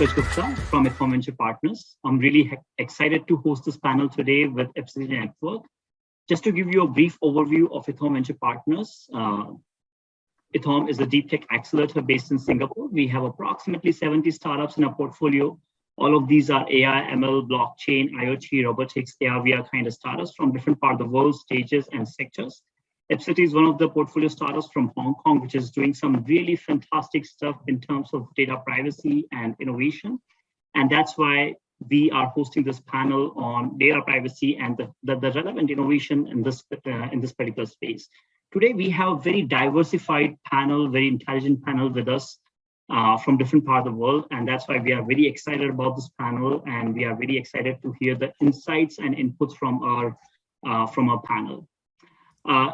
Pankaj Gupta from EthAum Venture Partners. I'm really excited to host this panel today with Ipseity Network. Just to give you a brief overview of EthAum Venture Partners, EthAum is a deep tech accelerator based in Singapore. We have approximately 70 startups in our portfolio. All of these are AI, ML, blockchain, IoT, robotics, AR/VR kind of startups from different parts of the world, stages, and sectors. Ipseity is one of the portfolio startups from Hong Kong, which is doing some really fantastic stuff in terms of data privacy and innovation. And that's why we are hosting this panel on data privacy and the relevant innovation in this particular space. Today, we have a very diversified panel, very intelligent panel with us from different parts of the world. And that's why we are very excited about this panel. And we are very excited to hear the insights and inputs from our panel.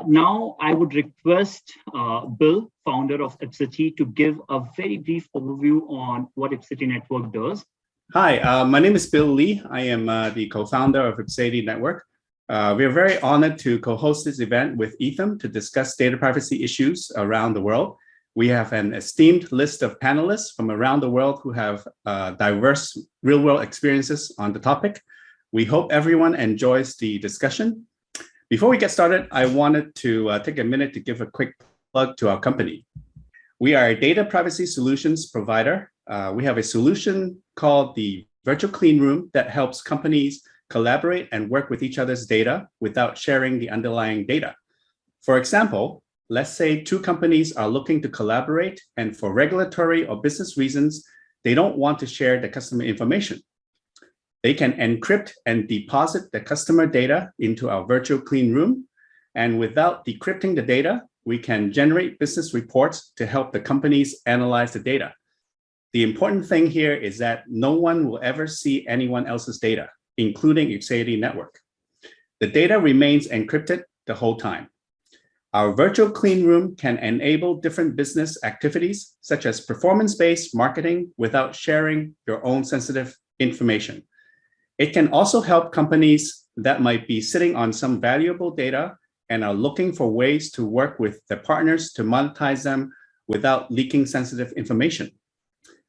Now, I would request Bill, founder of Ipseity, to give a very brief overview on what Ipseity Network does. Hi, my name is Bill Lee. I am the co-founder of Ipseity Network. We are very honored to co-host this event with EthAum to discuss data privacy issues around the world. We have an esteemed list of panelists from around the world who have diverse real-world experiences on the topic. We hope everyone enjoys the discussion. Before we get started, I wanted to take a minute to give a quick plug to our company. We are a data privacy solutions provider. We have a solution called the Virtual Clean Room that helps companies collaborate and work with each other's data without sharing the underlying data. For example, let's say two companies are looking to collaborate, and for regulatory or business reasons, they don't want to share the customer information. They can encrypt and deposit the customer data into our virtual clean room. And without decrypting the data, we can generate business reports to help the companies analyze the data. The important thing here is that no one will ever see anyone else's data, including Ipseity Network. The data remains encrypted the whole time. Our virtual clean room can enable different business activities, such as performance-based marketing without sharing your own sensitive information. It can also help companies that might be sitting on some valuable data and are looking for ways to work with their partners to monetize them without leaking sensitive information.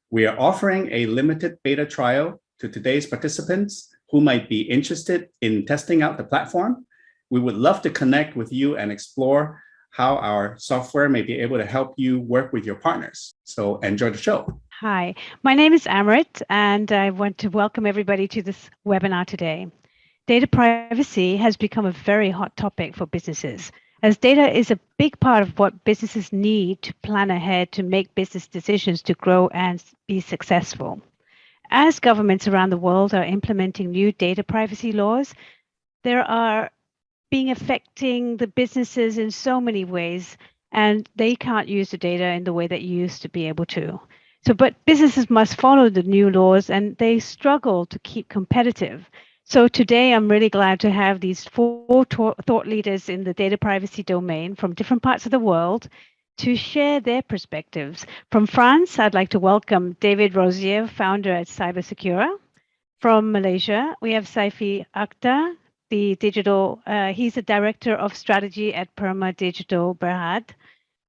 We are offering a limited beta trial to today's participants who might be interested in testing out the platform. We would love to connect with you and explore how our software may be able to help you work with your partners. So enjoy the show. Hi, my name is Amrit, and I want to welcome everybody to this webinar today. Data privacy has become a very hot topic for businesses, as data is a big part of what businesses need to plan ahead to make business decisions to grow and be successful. As governments around the world are implementing new data privacy laws, there are being affecting the businesses in so many ways, and they can't use the data in the way that you used to be able to. But businesses must follow the new laws, and they struggle to keep competitive. So today, I'm really glad to have these four thought leaders in the data privacy domain from different parts of the world to share their perspectives. From France, I'd like to welcome David Rozier, founder at CyberSecura. From Malaysia, we have Saify Akhtar, he's the director of strategy at Pertama Digital Berhad.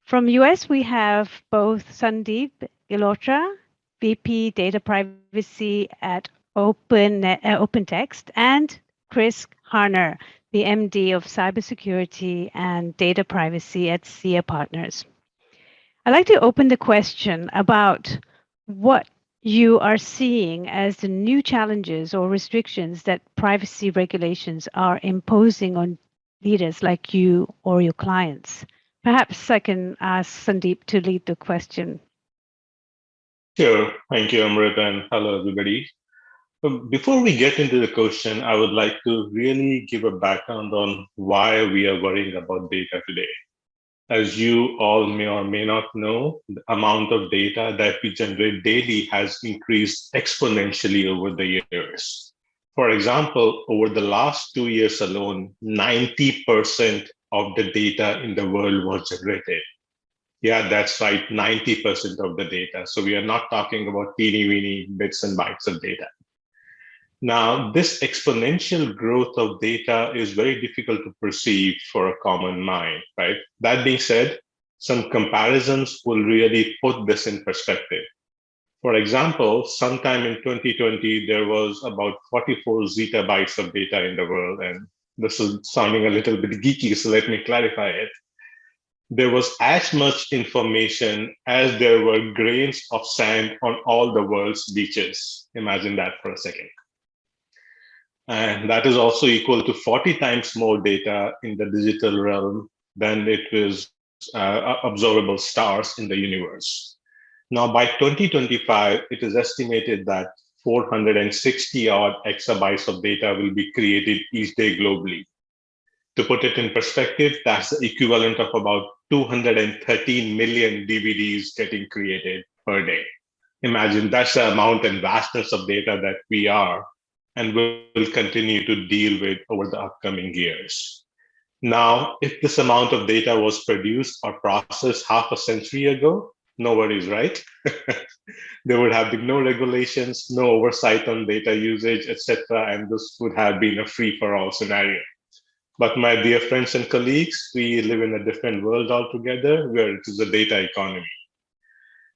From US, we have both Sandeep Gilotra, VP Data Privacy at OpenText, and Chris Harner, the MD of Cybersecurity and Data Privacy at SIA Partners. I'd like to open the question about what you are seeing as the new challenges or restrictions that privacy regulations are imposing on leaders like you or your clients. Perhaps I can ask Sandeep to lead the question. Sure. Thank you, Amrit, and hello, everybody. Before we get into the question, I would like to really give a background on why we are worrying about data today. As you all may or may not know, the amount of data that we generate daily has increased exponentially over the years. For example, over the last 2 years alone, 90% of the data in the world was generated. Yeah, that's right, 90% of the data. So we are not talking about teeny-weeny bits and bytes of data. Now, this exponential growth of data is very difficult to perceive for a common mind, right? That being said, some comparisons will really put this in perspective. For example, sometime in 2020, there was about 44 zettabytes of data in the world. And this is sounding a little bit geeky, so let me clarify it. There was as much information as there were grains of sand on all the world's beaches. Imagine that for a second. And that is also equal to 40 times more data in the digital realm than it was observable stars in the universe. Now, by 2025, it is estimated that 460 odd exabytes of data will be created each day globally. To put it in perspective, that's the equivalent of about 213 million DVDs getting created per day. Imagine that's the amount and vastness of data that we are and will continue to deal with over the upcoming years. Now, if this amount of data was produced or processed half a century ago, no worries, right? There would have been no regulations, no oversight on data usage, etc., and this would have been a free-for-all scenario. But my dear friends and colleagues, we live in a different world altogether where it is a data economy.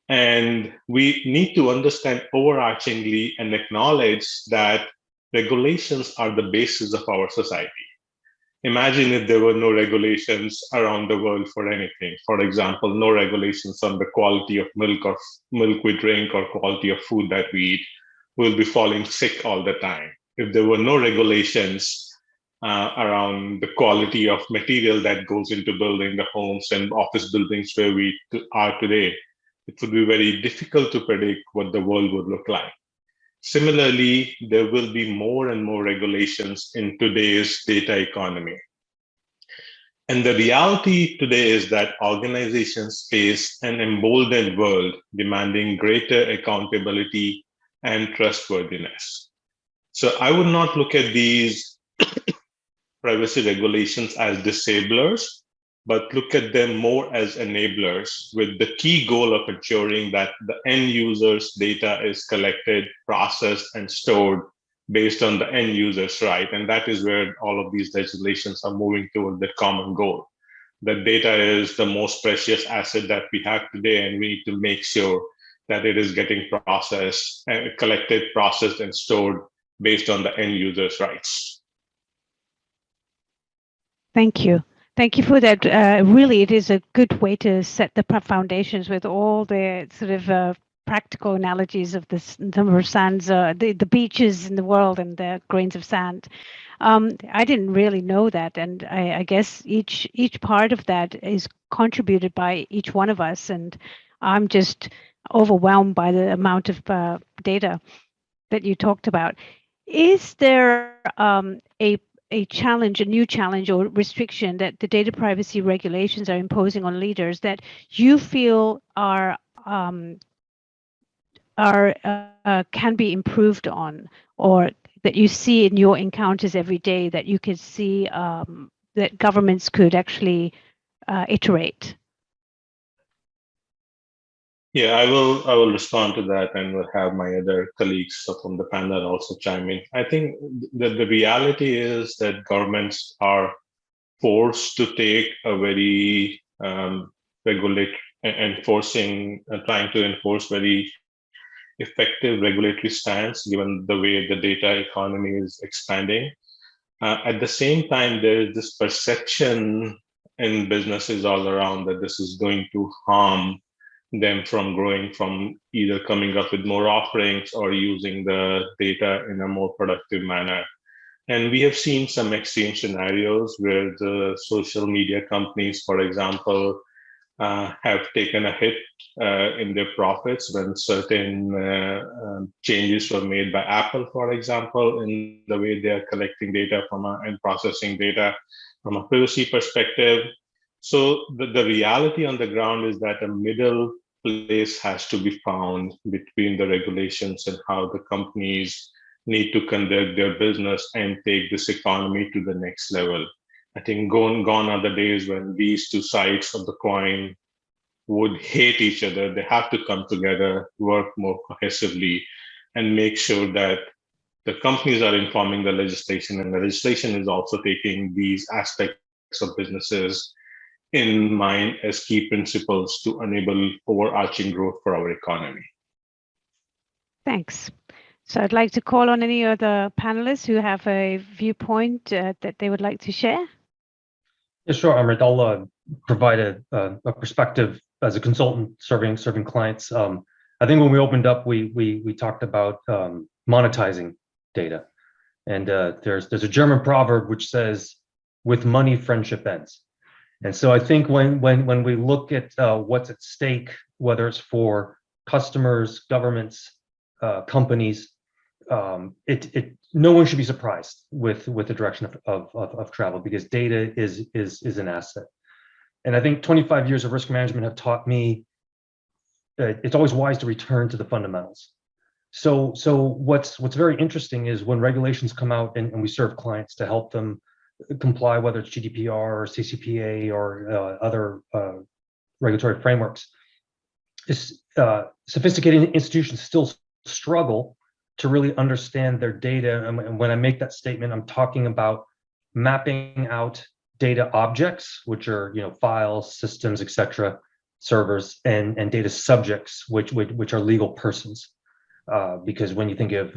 And we need to understand overarchingly and acknowledge that regulations are the basis of our society. Imagine if there were no regulations around the world for anything. For example, no regulations on the quality of milk or milk we drink or quality of food that we eat. We'll be falling sick all the time. If there were no regulations around the quality of material that goes into building the homes and office buildings where we are today, it would be very difficult to predict what the world would look like. Similarly, there will be more and more regulations in today's data economy. And the reality today is that organizations face an emboldened world demanding greater accountability and trustworthiness. So I would not look at these privacy regulations as disablers, but look at them more as enablers with the key goal of ensuring that the end user's data is collected, processed, and stored based on the end user's right. And that is where all of these legislations are moving toward the common goal. That data is the most precious asset that we have today, and we need to make sure that it is getting processed, collected, processed, and stored based on the end user's rights. Thank you. Thank you for that. Really, it is a good way to set the foundations with all the sort of practical analogies of this number of sands, the beaches in the world and the grains of sand. I didn't really know that, and I guess each part of that is contributed by each one of us, and I'm just overwhelmed by the amount of data that you talked about. Is there a challenge, a new challenge or restriction that the data privacy regulations are imposing on leaders that you feel can be improved on, or that you see in your encounters every day that you could see that governments could actually iterate? Yeah, I will respond to that, and will have my other colleagues from the panel also chime in. I think that the reality is that governments are forced to take a very trying to enforce very effective regulatory stance, given the way the data economy is expanding. At the same time, there is this perception in businesses all around that this is going to harm them from growing, from either coming up with more offerings or using the data in a more productive manner. And we have seen some extreme scenarios where the social media companies, for example, have taken a hit in their profits when certain changes were made by Apple, for example, in the way they are collecting data and processing data from a privacy perspective. So the reality on the ground is that a middle place has to be found between the regulations and how the companies need to conduct their business and take this economy to the next level. I think gone are the days when these two sides of the coin would hate each other. They have to come together, work more cohesively, and make sure that the companies are informing the legislation, and the legislation is also taking these aspects of businesses in mind as key principles to enable overarching growth for our economy. Thanks. So I'd like to call on any other panelists who have a viewpoint that they would like to share. Yeah, sure, Amrit. I'll provide a perspective as a consultant serving clients. I think when we opened up, we talked about monetizing data, and there's a German proverb which says, "With money, friendship ends." And so I think when we look at what's at stake, whether it's for customers, governments, companies, no one should be surprised with the direction of travel, because data is an asset. And I think 25 years of risk management have taught me that it's always wise to return to the fundamentals. So what's very interesting is when regulations come out and we serve clients to help them comply, whether it's GDPR or CCPA or other regulatory frameworks, sophisticated institutions still struggle to really understand their data. And when I make that statement, I'm talking about mapping out data objects, which are files, systems, etc., servers, and data subjects, which are legal persons. Because when you think of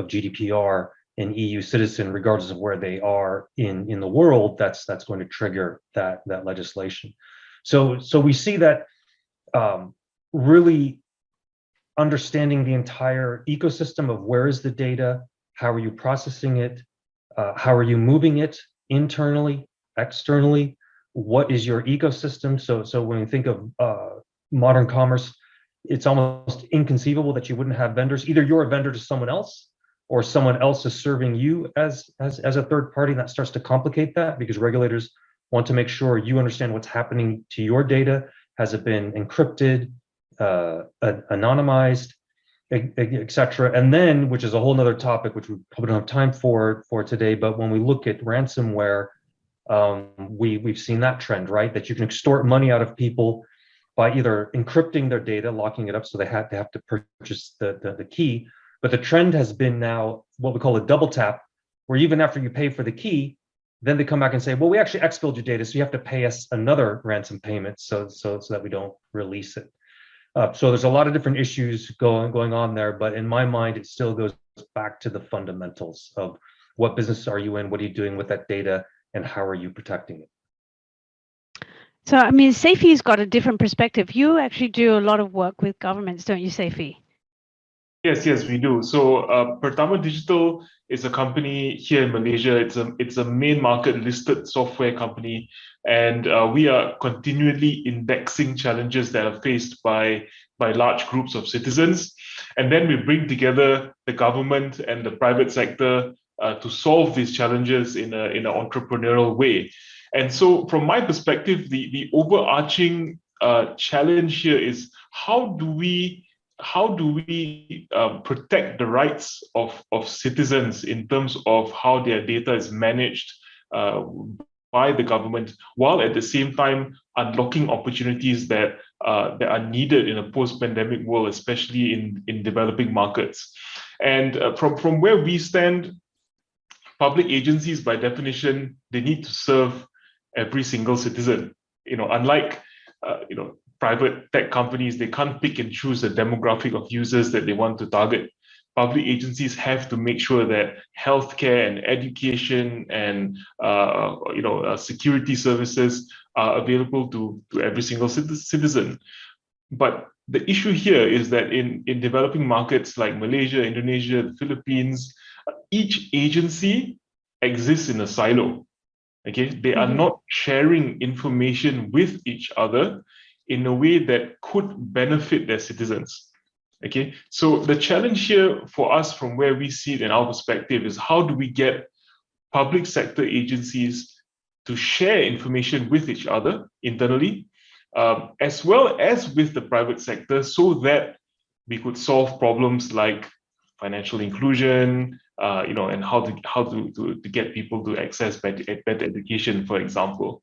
GDPR, an EU citizen, regardless of where they are in the world, that's going to trigger that legislation. So we see that really understanding the entire ecosystem of where is the data, how are you processing it, how are you moving it internally, externally, what is your ecosystem? So when you think of modern commerce, it's almost inconceivable that you wouldn't have vendors. Either you're a vendor to someone else, or someone else is serving you as a third party, and that starts to complicate that, because regulators want to make sure you understand what's happening to your data. Has it been encrypted, anonymized, etc.? And then, which is a whole nother topic, which we probably don't have time for today, but when we look at ransomware, we've seen that trend, right? That you can extort money out of people by either encrypting their data, locking it up so they have to purchase the key. But the trend has been now what we call a double tap, where even after you pay for the key, then they come back and say, well, we actually exfilled your data, so you have to pay us another ransom payment so that we don't release it. So there's a lot of different issues going on there, but in my mind, it still goes back to the fundamentals of what business are you in, what are you doing with that data, and how are you protecting it? So, I mean, Saify's got a different perspective. You actually do a lot of work with governments, don't you, Saify? Yes, we do. So Pertama Digital is a company here in Malaysia. It's a main market listed software company, and we are continually indexing challenges that are faced by large groups of citizens, and then we bring together the government and the private sector to solve these challenges in an entrepreneurial way. And so, from my perspective, the overarching challenge here is how do we protect the rights of citizens in terms of how their data is managed by the government, while at the same time unlocking opportunities that are needed in a post-pandemic world, especially in developing markets. And from where we stand, public agencies, by definition, they need to serve every single citizen. Unlike private tech companies, they can't pick and choose the demographic of users that they want to target. Public agencies have to make sure that healthcare and education and security services are available to every single citizen. But the issue here is that in developing markets like Malaysia, Indonesia, the Philippines, each agency exists in a silo. Okay, they are not sharing information with each other in a way that could benefit their citizens. Okay, so the challenge here for us, from where we see it in our perspective, is how do we get public sector agencies to share information with each other internally, as well as with the private sector, so that we could solve problems like financial inclusion, and how to get people to access better education, for example.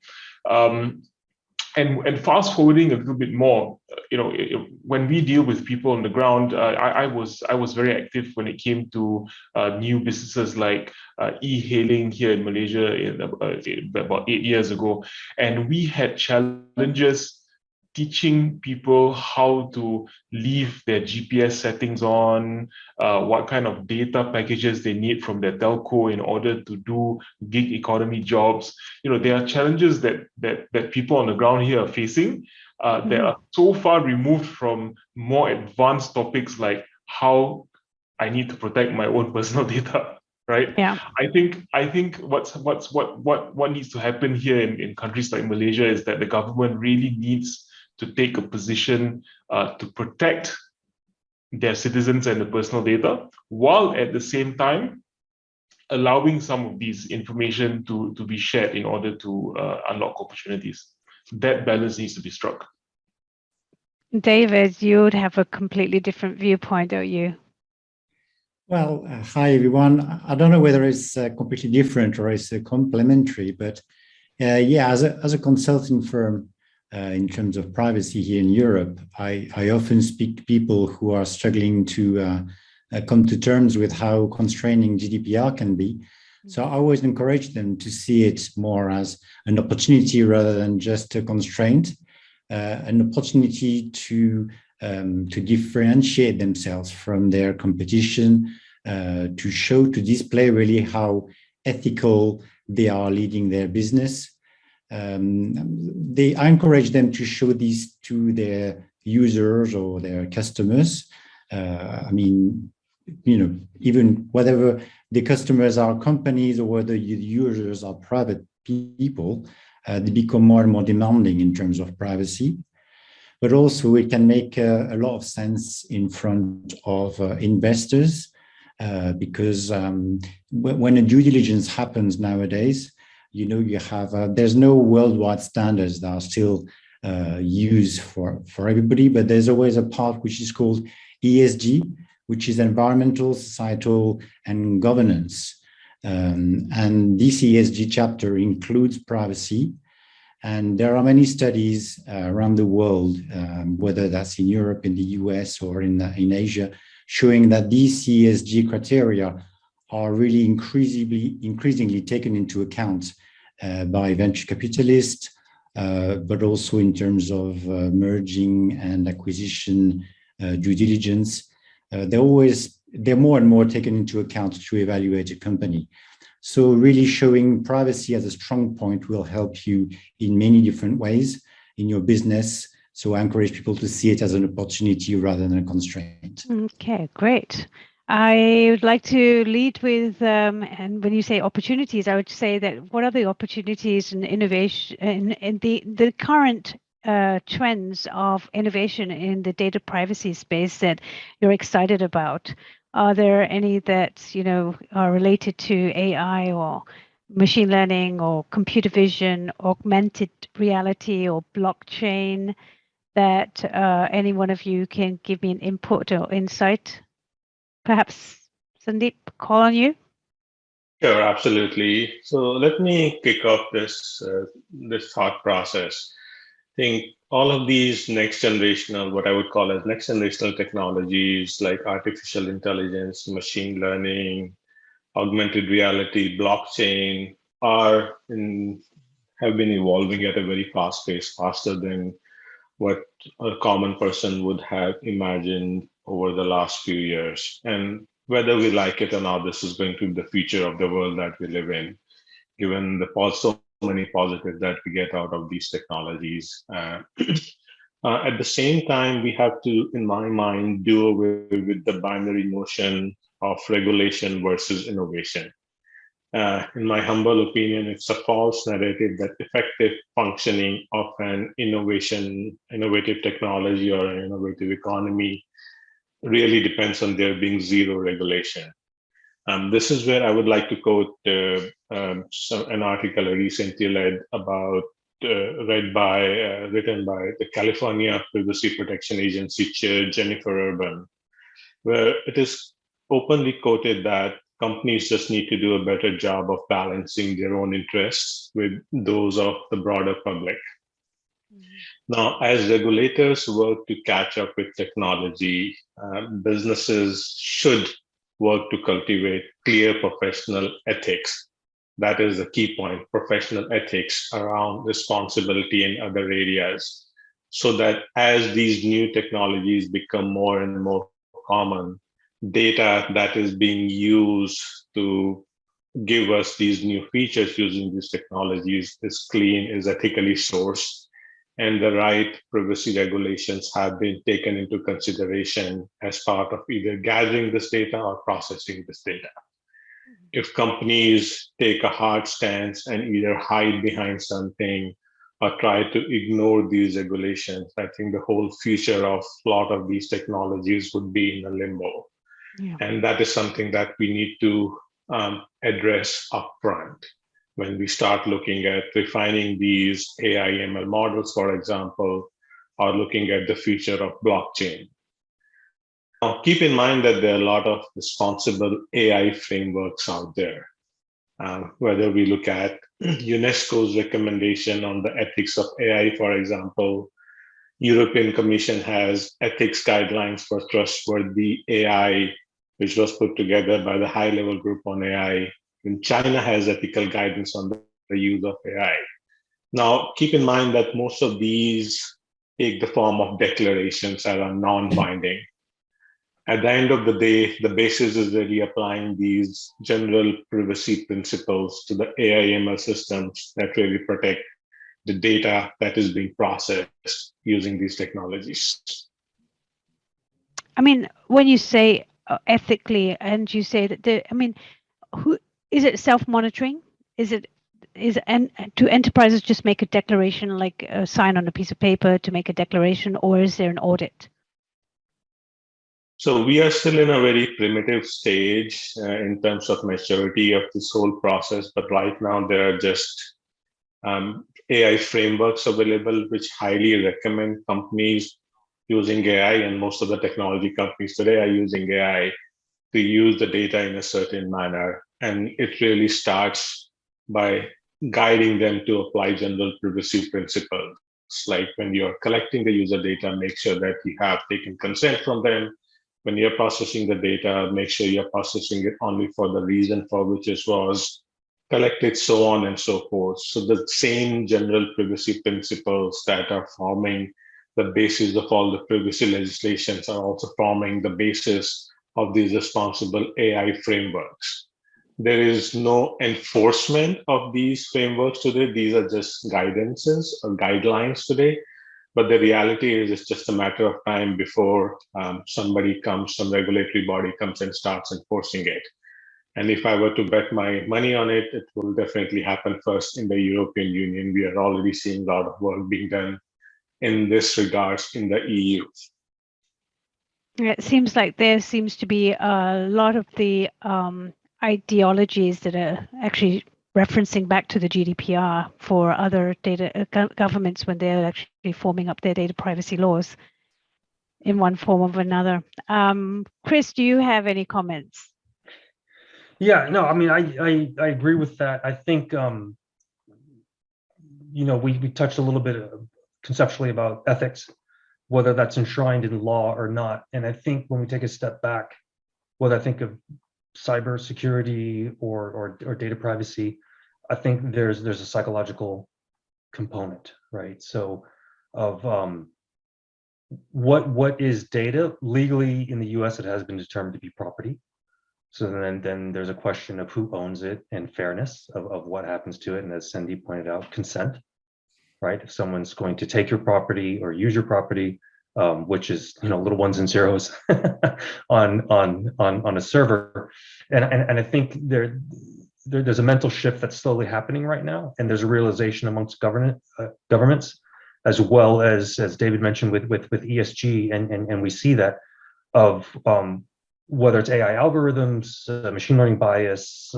And fast forwarding a little bit more, when we deal with people on the ground, I was very active when it came to new businesses like e-hailing here in Malaysia about 8 years ago, and we had challenges teaching people how to leave their GPS settings on, what kind of data packages they need from their telco in order to do gig economy jobs. There are challenges that people on the ground here are facing that are so far removed from more advanced topics like how I need to protect my own personal data. Right. Yeah. I think what needs to happen here in countries like Malaysia is that the government really needs to take a position to protect their citizens and the personal data, while at the same time allowing some of these information to be shared in order to unlock opportunities. That balance needs to be struck. David, you would have a completely different viewpoint, don't you? Well, hi everyone. I don't know whether it's completely different or it's complementary, but yeah, as a consulting firm in terms of privacy here in Europe, I often speak to people who are struggling to come to terms with how constraining GDPR can be. So I always encourage them to see it more as an opportunity rather than just a constraint, an opportunity to differentiate themselves from their competition, to display really how ethical they are leading their business. I encourage them to show these to their users or their customers. I mean, even whether the customers are companies or whether the users are private people, they become more and more demanding in terms of privacy. But also it can make a lot of sense in front of investors because when a due diligence happens nowadays, you have there's no worldwide standards that are still used for everybody, but there's always a part which is called ESG, which is environmental, societal, and governance. And this ESG chapter includes privacy. And there are many studies around the world, whether that's in Europe, in the US, or in Asia, showing that these ESG criteria are really increasingly taken into account by venture capitalists, but also in terms of merging and acquisition due diligence. They're more and more taken into account to evaluate a company. So really showing privacy as a strong point will help you in many different ways in your business. So I encourage people to see it as an opportunity rather than a constraint. Okay, great. I would like to lead with, and when you say opportunities, I would say that what are the opportunities and innovation in the current trends of innovation in the data privacy space that you're excited about? Are there any that are related to AI or machine learning or computer vision, augmented reality or blockchain that any one of you can give me an input or insight? Perhaps Sandeep, call on you. Sure, absolutely. So let me kick off this thought process. I think all of these next generational, what I would call as next generational technologies like artificial intelligence, machine learning, augmented reality, blockchain have been evolving at a very fast pace, faster than what a common person would have imagined over the last few years. And whether we like it or not, this is going to be the future of the world that we live in, given so many positives that we get out of these technologies. At the same time, we have to, in my mind, do away with the binary notion of regulation versus innovation. In my humble opinion, it's a false narrative that effective functioning of an innovative technology or an innovative economy really depends on there being zero regulation. This is where I would like to quote an article I recently read about, written by the California Privacy Protection Agency Chair Jennifer Urban, where it is openly quoted that companies just need to do a better job of balancing their own interests with those of the broader public. Now, as regulators work to catch up with technology, businesses should work to cultivate clear professional ethics. That is the key point, professional ethics around responsibility in other areas. so that as these new technologies become more and more common, data that is being used to give us these new features using these technologies is clean, is ethically sourced, and the right privacy regulations have been taken into consideration as part of either gathering this data or processing this data. If companies take a hard stance and either hide behind something or try to ignore these regulations, I think the whole future of a lot of these technologies would be in a limbo. Yeah. And that is something that we need to address upfront when we start looking at refining these AI ML models, for example, or looking at the future of blockchain. Now, keep in mind that there are a lot of responsible AI frameworks out there. Whether we look at UNESCO's recommendation on the ethics of AI, for example, European Commission has ethics guidelines for trustworthy AI, which was put together by the high-level group on AI. And China has ethical guidance on the use of AI. Now, keep in mind that most of these take the form of declarations that are non-binding. At the end of the day, the basis is really applying these general privacy principles to the AI ML systems that really protect the data that is being processed using these technologies. I mean, when you say ethically, and you say that who is it? Self-monitoring? And do enterprises just make a declaration, like sign on a piece of paper to make a declaration, or is there an audit? So we are still in a very primitive stage in terms of maturity of this whole process, but right now there are just AI frameworks available which highly recommend companies using AI, and most of the technology companies today are using AI to use the data in a certain manner. And it really starts by guiding them to apply general privacy principles. Like when you're collecting the user data, make sure that you have taken consent from them. When you're processing the data, make sure you're processing it only for the reason for which it was collected, so on and so forth. So the same general privacy principles that are forming the basis of all the privacy legislations are also forming the basis of these responsible AI frameworks. There is no enforcement of these frameworks today. These are just guidances or guidelines today. But the reality is it's just a matter of time before some regulatory body comes and starts enforcing it. And if I were to bet my money on it, it will definitely happen first in the European Union. We are already seeing a lot of work being done in this regards in the EU. It seems like there seems to be a lot of the ideologies that are actually referencing back to the GDPR for other data governments when they're actually forming up their data privacy laws in one form or another. Chris, do you have any comments? Yeah, no, I mean, I agree with that. I think, we touched a little bit conceptually about ethics, whether that's enshrined in law or not. And I think when we take a step back, whether I think of cybersecurity or data privacy, I think there's a psychological component, right? So of what is data? Legally in the US, it has been determined to be property. So then there's a question of who owns it and fairness of what happens to it. And as Sandeep pointed out, consent, right? If someone's going to take your property or use your property, which is little ones and zeros on a server, and I think there's a mental shift that's slowly happening right now, and there's a realization amongst governments, as well as David mentioned with ESG, and we see that of whether it's AI algorithms, machine learning bias,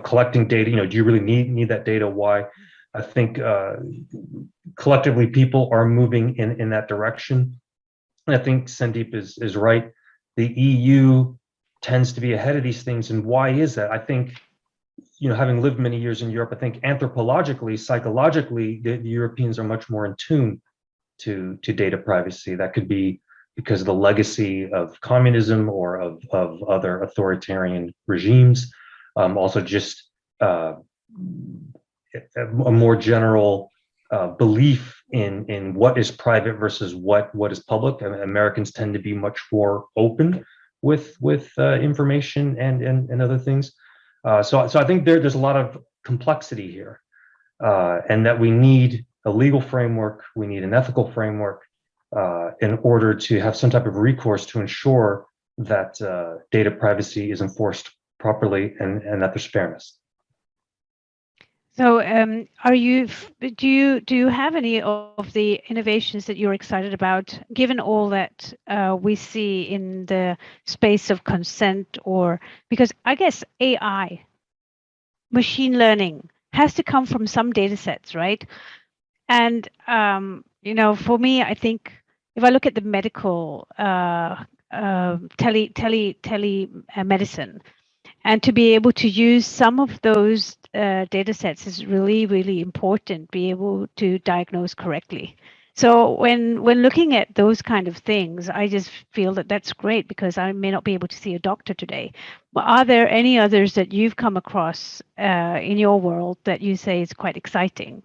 collecting data. Do you really need that data? Why? I think collectively people are moving in that direction. And I think Sandeep is right. The EU tends to be ahead of these things. And why is that? I think, having lived many years in Europe, I think anthropologically, psychologically, the Europeans are much more in tune to data privacy. That could be because of the legacy of communism or of other authoritarian regimes. Also just a more general belief in what is private versus what is public. I mean, Americans tend to be much more open with information and other things. So I think there's a lot of complexity here, and that we need a legal framework, we need an ethical framework in order to have some type of recourse to ensure that data privacy is enforced properly and that there's fairness. So, do you have any of the innovations that you're excited about, given all that we see in the space of consent, or because I guess AI, machine learning has to come from some data sets, right? And for me, I think if I look at the medical telemedicine, and to be able to use some of those data sets is really, really important, be able to diagnose correctly. So when looking at those kind of things, I just feel that that's great, because I may not be able to see a doctor today. But are there any others that you've come across in your world that you say is quite exciting?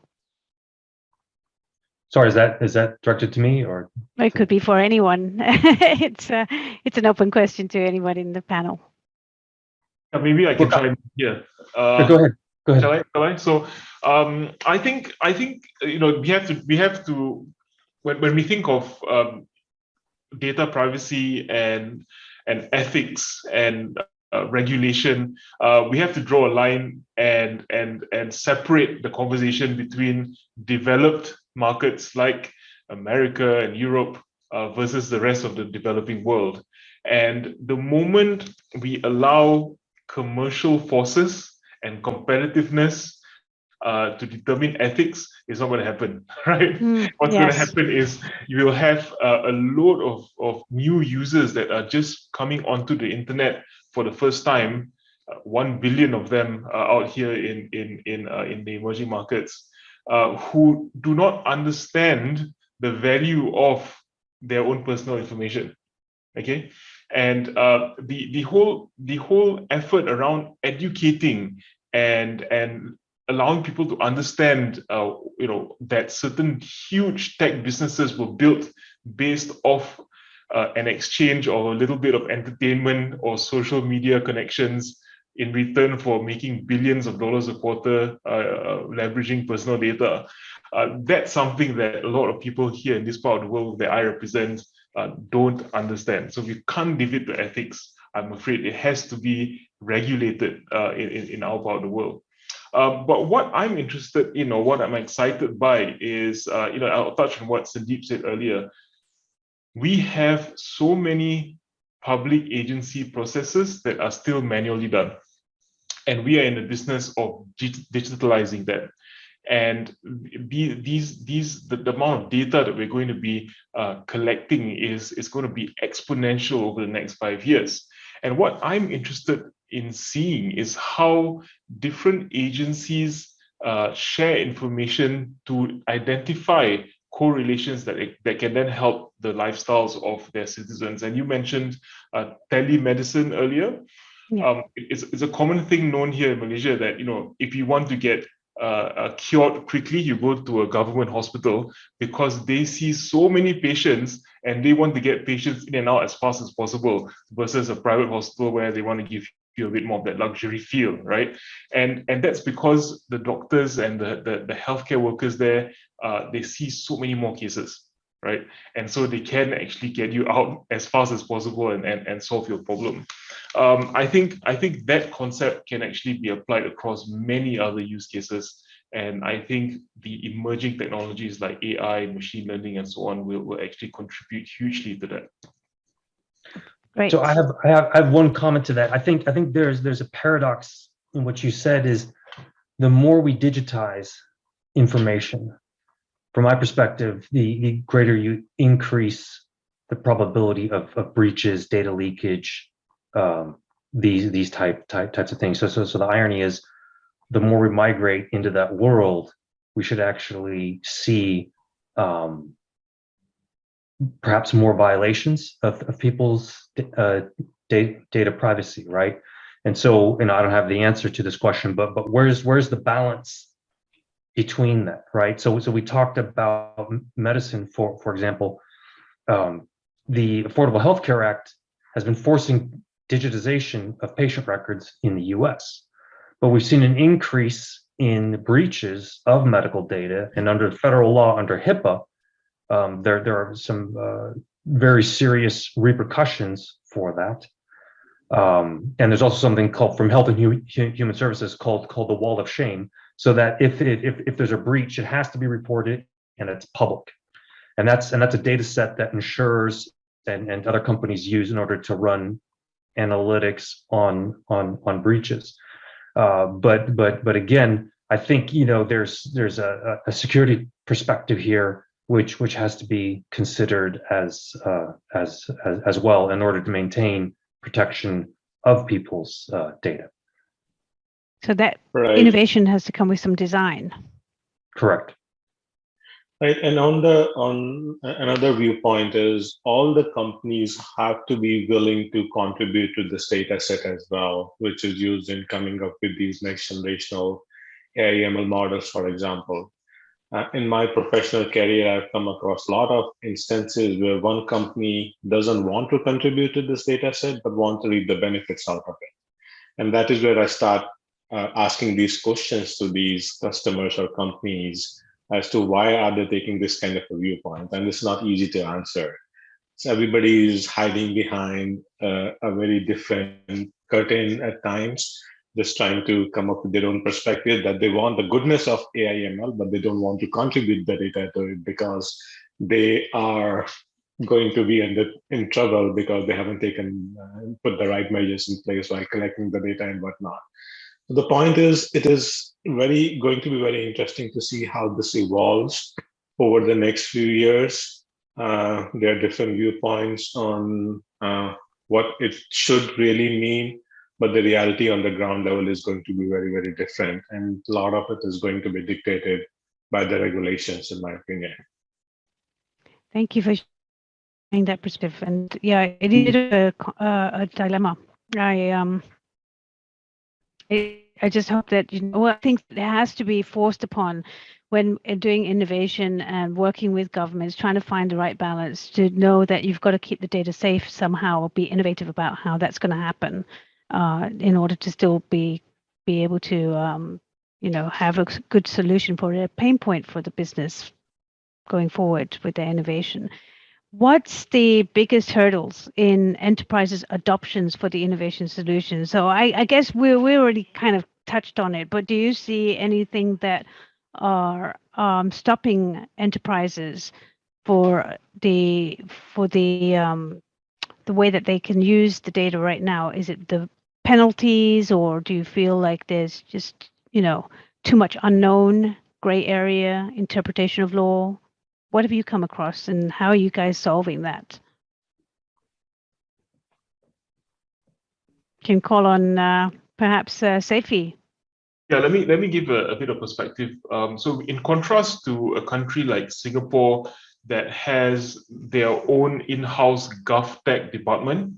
Sorry, is that directed to me, or? It could be for anyone. It's an open question to anyone in the panel. Maybe I can try. Yeah. Go ahead. Shall I? So, I think we have to when we think of data privacy and ethics and regulation, we have to draw a line and separate the conversation between developed markets like America and Europe versus the rest of the developing world. And the moment we allow commercial forces and competitiveness to determine ethics, is not going to happen, right? What's going to happen is you will have a load of new users that are just coming onto the internet for the first time. 1 billion of them out here in the emerging markets, who do not understand the value of their own personal information. Okay, and the whole effort around educating and allowing people to understand, that certain huge tech businesses were built based off an exchange of a little bit of entertainment or social media connections in return for making billions of dollars a quarter, leveraging personal data. That's something that a lot of people here in this part of the world that I represent don't understand. So we can't leave it to ethics. I'm afraid it has to be regulated in our part of the world. But what I'm interested in, or what I'm excited by, is I'll touch on what Sandeep said earlier. We have so many public agency processes that are still manually done, and we are in the business of digitalizing that. And the amount of data that we're going to be collecting is going to be exponential over the next 5 years. And what I'm interested in seeing is how different agencies share information to identify correlations that can then help the lifestyles of their citizens. And you mentioned telemedicine earlier. Yeah. It's a common thing known here in Malaysia that, if you want to get cured quickly, you go to a government hospital, because they see so many patients and they want to get patients in and out as fast as possible, versus a private hospital where they want to give you a bit more of that luxury feel, right? And that's because the doctors and the healthcare workers there, they see so many more cases, right? And so they can actually get you out as fast as possible and solve your problem. I think that concept can actually be applied across many other use cases. And I think the emerging technologies like AI, machine learning, and so on will actually contribute hugely to that. Great. So I have one comment to that. I think there's a paradox in what you said, is the more we digitize information, from my perspective, the greater you increase the probability of breaches, data leakage, these types of things. So the irony is, the more we migrate into that world, we should actually see perhaps more violations of people's data privacy, right? And so, I don't have the answer to this question, but where's the balance between that, right? So we talked about medicine, for example. The Affordable Health Care Act has been forcing digitization of patient records in the US, but we've seen an increase in breaches of medical data, and under federal law, under HIPAA, there are some very serious repercussions for that. And there's also something called from Health and Human Services called the wall of shame, so that if there's a breach, it has to be reported and it's public. And that's a data set that insurers and other companies use in order to run analytics on breaches. But again, I think there's a security perspective here which has to be considered as well in order to maintain protection of people's data. So that Right. innovation has to come with some design. Correct. Right, and on another viewpoint is all the companies have to be willing to contribute to this data set as well, which is used in coming up with these next generational AI/ML models, for example. In my professional career, I've come across a lot of instances where one company doesn't want to contribute to this data set, but want to reap the benefits out of it. And that is where I start asking these questions to these customers or companies as to why are they taking this kind of a viewpoint, and it's not easy to answer. So everybody is hiding behind a very different curtain at times, just trying to come up with their own perspective that they want the goodness of AI/ML, but they don't want to contribute the data to it because they are going to be in trouble because they haven't put the right measures in place while collecting the data and whatnot. The point is, it is going to be very interesting to see how this evolves over the next few years. There are different viewpoints on what it should really mean, but the reality on the ground level is going to be very, very different. And a lot of it is going to be dictated by the regulations, in my opinion. Thank you for sharing that perspective. And yeah, it is a dilemma. I just hope that, I think it has to be forced upon when doing innovation and working with governments, trying to find the right balance to know that you've got to keep the data safe somehow, or be innovative about how that's going to happen in order to still be able to, have a good solution for a pain point for the business going forward with their innovation. What's the biggest hurdles in enterprises' adoptions for the innovation solution? So I guess we already kind of touched on it, but do you see anything that are stopping enterprises for the way that they can use the data right now? Is it the penalties, or do you feel like there's just too much unknown, gray area, interpretation of law? What have you come across, and how are you guys solving that? Can call on perhaps Saify. Yeah, let me give a bit of perspective. So in contrast to a country like Singapore that has their own in-house GovTech department,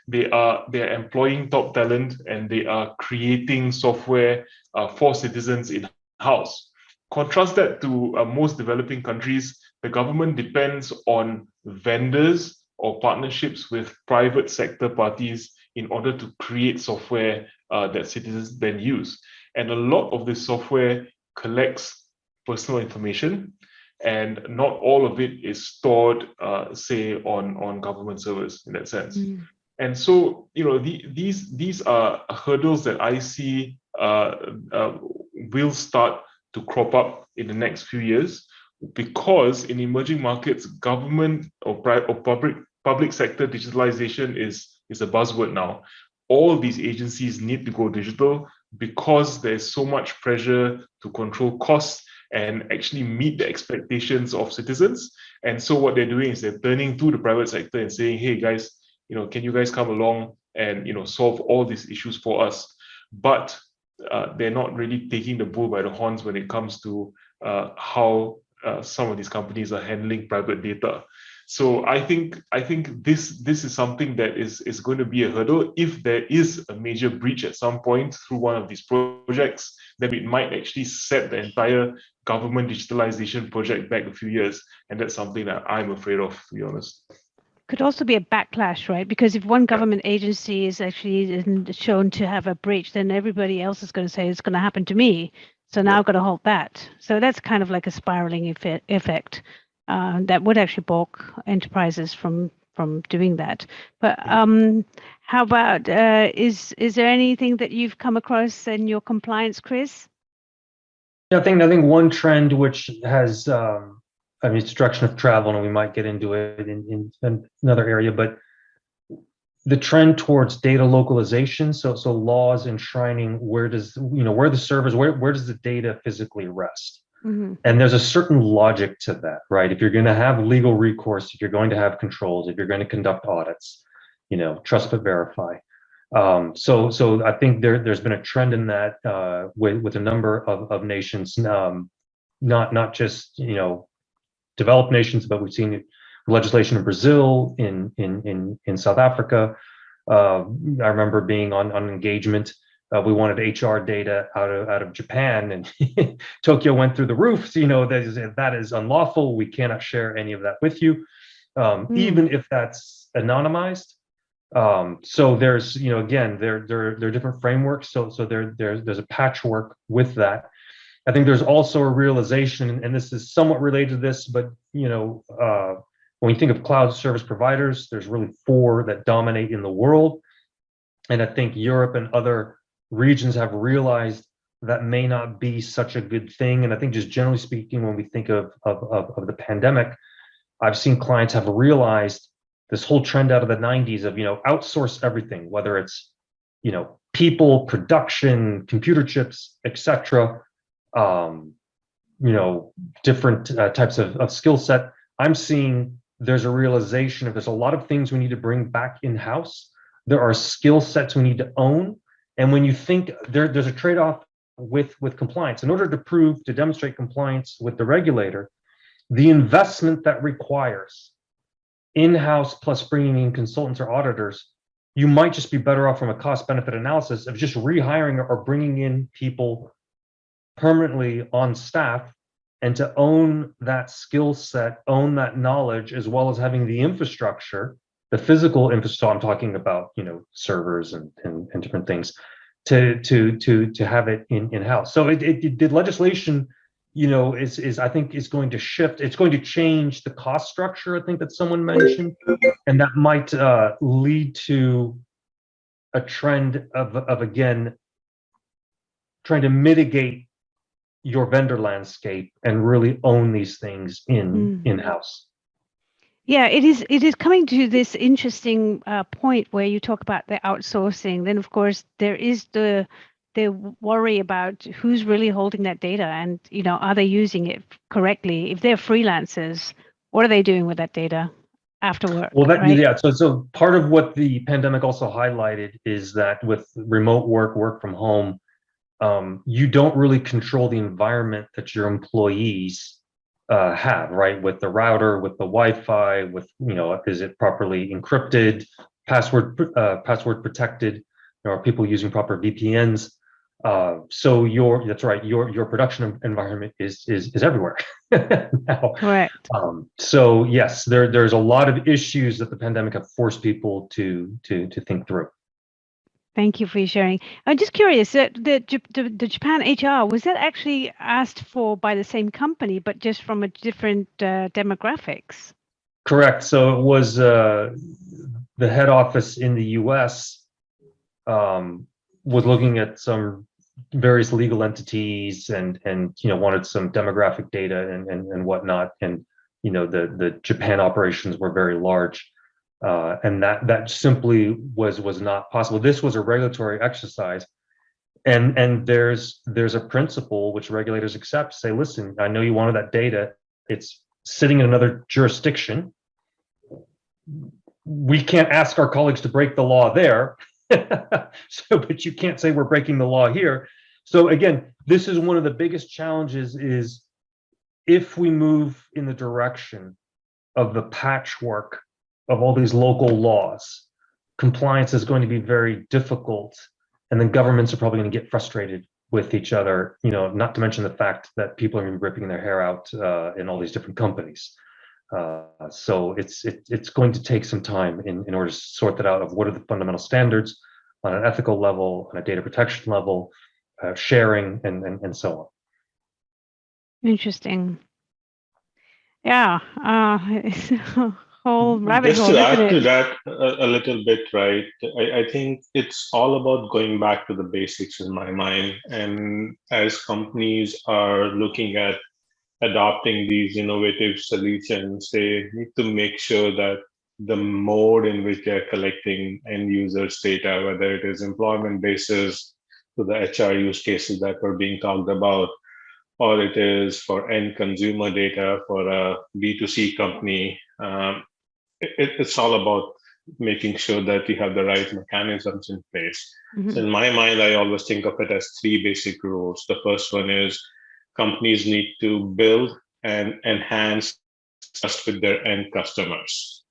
they're employing top talent and they are creating software for citizens in-house. Contrast that to most developing countries. The government depends on vendors or partnerships with private sector parties in order to create software that citizens then use. And a lot of this software collects personal information, and not all of it is stored, say, on government servers in that sense. Mm. And so, these are hurdles that I see will start to crop up in the next few years, because in emerging markets, government or public sector digitalization is a buzzword now. All these agencies need to go digital because there's so much pressure to control costs and actually meet the expectations of citizens. And so what they're doing is they're turning to the private sector and saying, hey guys, can you guys come along and solve all these issues for us? But they're not really taking the bull by the horns when it comes to how some of these companies are handling private data. So I think this is something that is going to be a hurdle. If there is a major breach at some point through one of these projects, then it might actually set the entire government digitalization project back a few years, and that's something that I'm afraid of, to be honest. Could also be a backlash, right? Because if one government agency is actually shown to have a breach, then everybody else is going to say it's going to happen to me. So now I've got to halt that. So that's kind of like a spiraling effect that would actually balk enterprises from doing that. But how about is there anything that you've come across in your compliance, Chris? Yeah, I think one trend which has I mean, it's direction of travel, and we might get into it in another area, but the trend towards data localization, so laws enshrining where does, where the servers, where does the data physically rest? Mm-hmm. And there's a certain logic to that, right? If you're going to have legal recourse, if you're going to have controls, if you're going to conduct audits, trust but verify. So I think there's been a trend in that with a number of nations, not just developed nations, but we've seen legislation in Brazil, in South Africa. I remember being on engagement. We wanted HR data out of Japan, and Tokyo went through the roof. So, that is unlawful. We cannot share any of that with you, even if that's anonymized. So there's, again, there are different frameworks. So there's a patchwork with that. I think there's also a realization, and this is somewhat related to this, but when you think of cloud service providers, there's really 4 that dominate in the world, and I think Europe and other regions have realized that may not be such a good thing. And I think just generally speaking, when we think of the pandemic, I've seen clients have realized this whole trend out of the 90s of outsource everything, whether it's people, production, computer chips, etc. Different types of skill set. I'm seeing there's a realization of there's a lot of things we need to bring back in-house. There are skill sets we need to own. And when you think there's a trade-off with compliance, in order to demonstrate compliance with the regulator, the investment that requires in-house plus bringing in consultants or auditors, you might just be better off from a cost-benefit analysis of just rehiring or bringing in people permanently on staff, and to own that skill set, own that knowledge, as well as having the infrastructure, the physical infrastructure. I'm talking about, servers and different things, to have it in-house. So the legislation, is I think is going to shift. It's going to change the cost structure, I think that someone mentioned, and that might lead to a trend of again trying to mitigate your vendor landscape and really own these things in-house. Yeah, it is coming to this interesting point where you talk about the outsourcing. Then, of course, there is the worry about who's really holding that data, and are they using it correctly? If they're freelancers, what are they doing with that data after work? Well, right? Yeah. So part of what the pandemic also highlighted is that with remote work from home, you don't really control the environment that your employees have, right? With the router, with the Wi-Fi, with is it properly encrypted, password protected? Are people using proper VPNs? So that's right. Your production environment is everywhere now. Correct. So yes, there's a lot of issues that the pandemic have forced people to think through. Thank you for sharing. I'm just curious, the Japan HR, was that actually asked for by the same company, but just from a different demographics? Correct. So it was the head office in the US was looking at some various legal entities and wanted some demographic data and whatnot. And the Japan operations were very large. And that simply was not possible. This was a regulatory exercise, and there's a principle which regulators accept. Say, listen, I know you wanted that data. It's sitting in another jurisdiction. We can't ask our colleagues to break the law there, but you can't say we're breaking the law here. So again, this is one of the biggest challenges: is if we move in the direction of the patchwork of all these local laws, compliance is going to be very difficult, and then governments are probably going to get frustrated with each other, not to mention the fact that people are going to be ripping their hair out in all these different companies. So it's going to take some time in order to sort that out of what are the fundamental standards on an ethical level, on a data protection level, sharing, and so on. Interesting. Yeah, it's a whole rabbit Just hole, to isn't add to it? that a little bit, right? I think it's all about going back to the basics in my mind. And as companies are looking at adopting these innovative solutions, they need to make sure that the mode in which they're collecting end users' data, whether it is employment basis to the HR use cases that were being talked about, or it is for end consumer data for a B2C company, it's all about making sure that you have the right mechanisms in place. Mm-hmm. So in my mind, I always think of it as three basic rules. The first one is companies need to build and enhance trust with their end customers.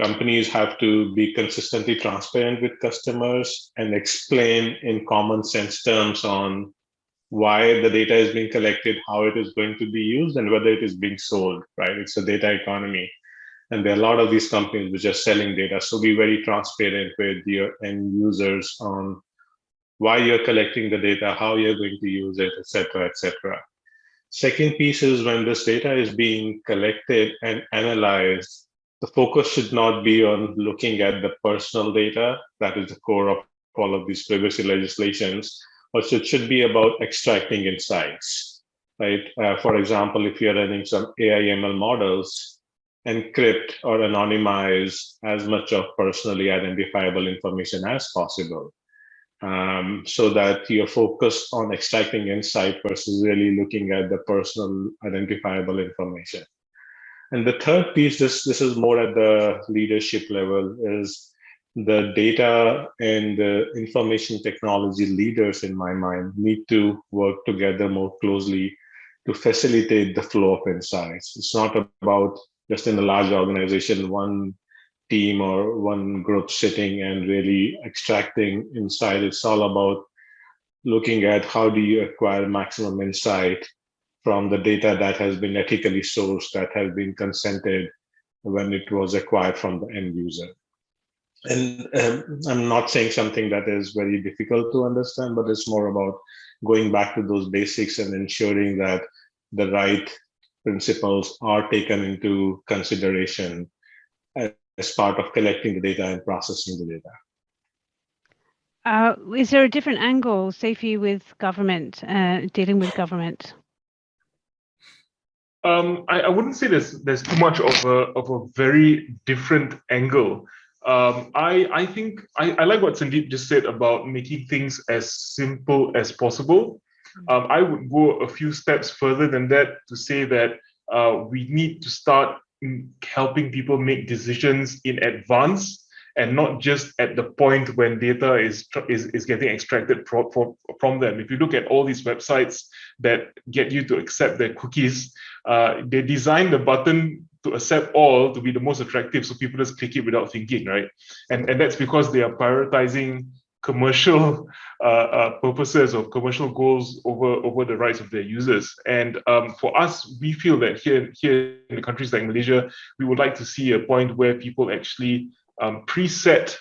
Companies have to be consistently transparent with customers and explain in common sense terms on why the data is being collected, how it is going to be used, and whether it is being sold, right? It's a data economy. And there are a lot of these companies which are selling data. So be very transparent with your end users on why you're collecting the data, how you're going to use it, et cetera, et cetera. Second piece is when this data is being collected and analyzed, the focus should not be on looking at the personal data. That is the core of all of these privacy legislations, but it should be about extracting insights, right? For example, if you're running some AI/ML models, encrypt or anonymize as much of personally identifiable information as possible, so that you're focused on extracting insight versus really looking at the personal identifiable information. And the third piece, this is more at the leadership level, is the data and the information technology leaders, in my mind, need to work together more closely to facilitate the flow of insights. It's not about just in a large organization, one team or one group sitting and really extracting insight. It's all about looking at how do you acquire maximum insight from the data that has been ethically sourced, that has been consented when it was acquired from the end user. And I'm not saying something that is very difficult to understand, but it's more about going back to those basics and ensuring that the right principles are taken into consideration as part of collecting the data and processing the data. Is there a different angle, Saify, with government, dealing with government? I wouldn't say there's too much of a very different angle. I think I like what Sandeep just said about making things as simple as possible. I would go a few steps further than that to say that we need to start helping people make decisions in advance and not just at the point when data is getting extracted from them. If you look at all these websites that get you to accept their cookies, they design the button to accept all to be the most attractive, so people just click it without thinking, right? And that's because they are prioritizing commercial purposes or commercial goals over the rights of their users. And for us, we feel that here in the countries like Malaysia, we would like to see a point where people actually preset,